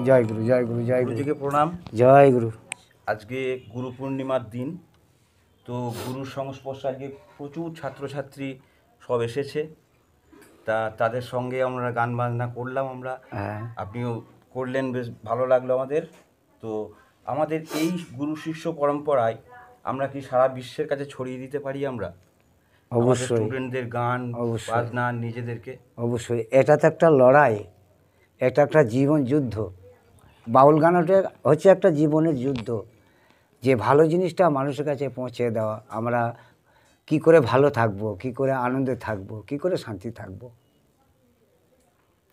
জয় গুরু, জয় গুরু, জয় গুরু। গুরুজিকে প্রণাম। জয় গুরু। আজকে গুরু পূর্ণিমার দিন, তো গুরুর সংস্পর্শে আজকে প্রচুর ছাত্রছাত্রী সব এসেছে। তাদের সঙ্গে আমরা গান বাজনা করলাম, আমরা আপনিও করলেন, বেশ ভালো লাগলো আমাদের। তো আমাদের এই গুরু শিষ্য পরম্পরায় আমরা কি সারা বিশ্বের কাছে ছড়িয়ে দিতে পারি আমরা আমাদের স্টুডেন্টদের গান বাজনা নিজেদেরকে? অবশ্যই। এটা তো একটা লড়াই, এটা একটা জীবন যুদ্ধ। বাউল গানটা হচ্ছে একটা জীবনের যুদ্ধ, যে ভালো জিনিসটা মানুষের কাছে পৌঁছে দেওয়া। আমরা কি করে ভালো থাকবো, কি করে আনন্দে থাকবো, কি করে শান্তি থাকবো।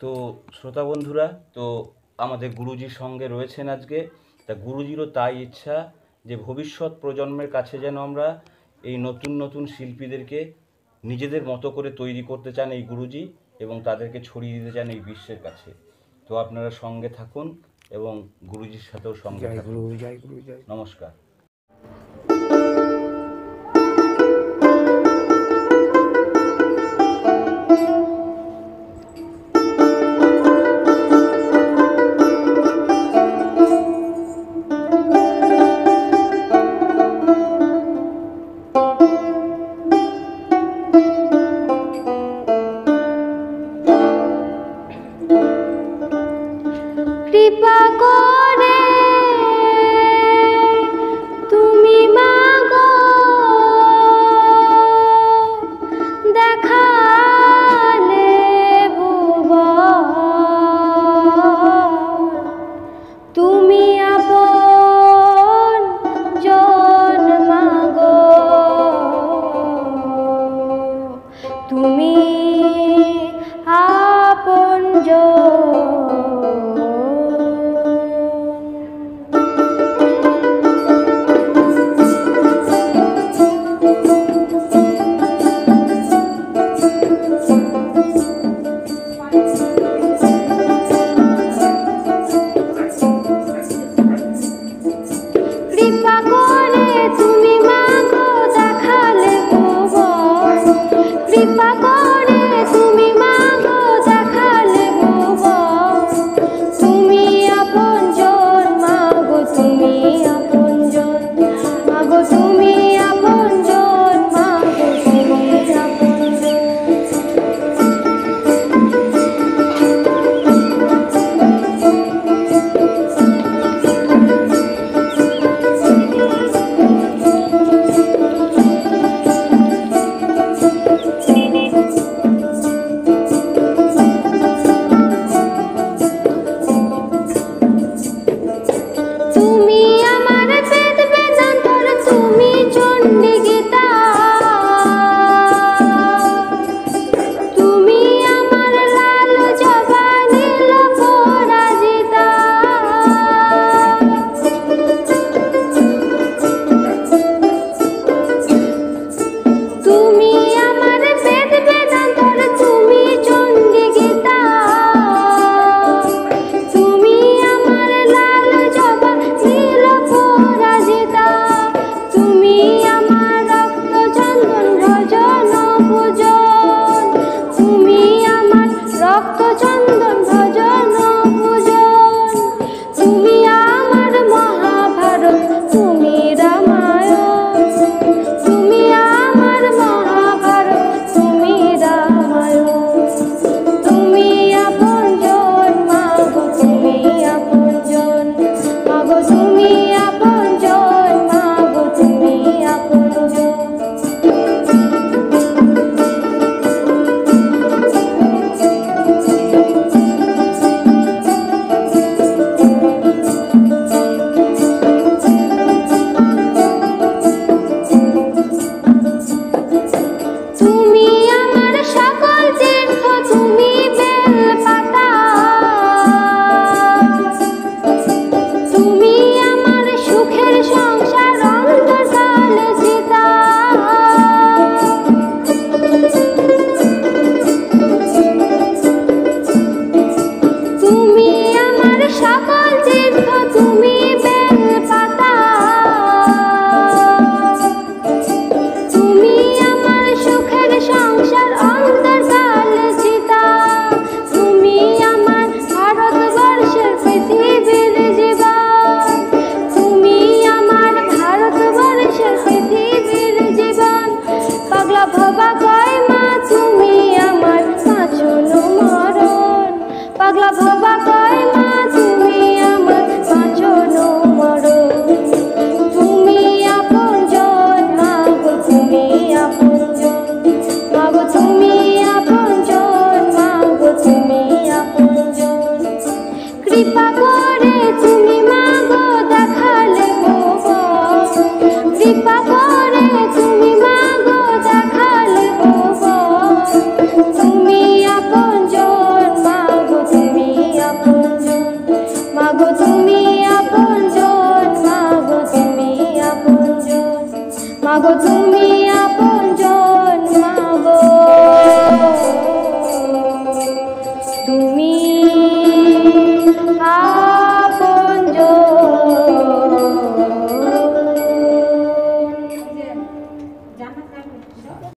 তো শ্রোতা বন্ধুরা, তো আমাদের গুরুজির সঙ্গে রয়েছেন আজকে। তা গুরুজিরও তাই ইচ্ছা যে ভবিষ্যৎ প্রজন্মের কাছে যেন আমরা এই নতুন নতুন শিল্পীদেরকে নিজেদের মতো করে তৈরি করতে চান এই গুরুজি, এবং তাদেরকে ছড়িয়ে দিতে চান এই বিশ্বের কাছে। তো আপনারা সঙ্গে থাকুন এবং গুরুজির সাথেও সঙ্গে থাকুন। জয় গুরু, জয়। নমস্কার। কৃপা করে তুমি মাগো দেখালে ভুবন, তুমি আপন জন মাগো, তুমি আপন জন। কৃপা করে তুমি মাগো দেখালে ভুবন, কৃপা করে তুমি মাগো দেখালে ভুবন, তুমি আপনজন মাগো, তুমি আপনজন মাগো, তুমি আপনজন মাগো, তুমি আপনজন। মাগো তুমি আপনজন মাগো তুমি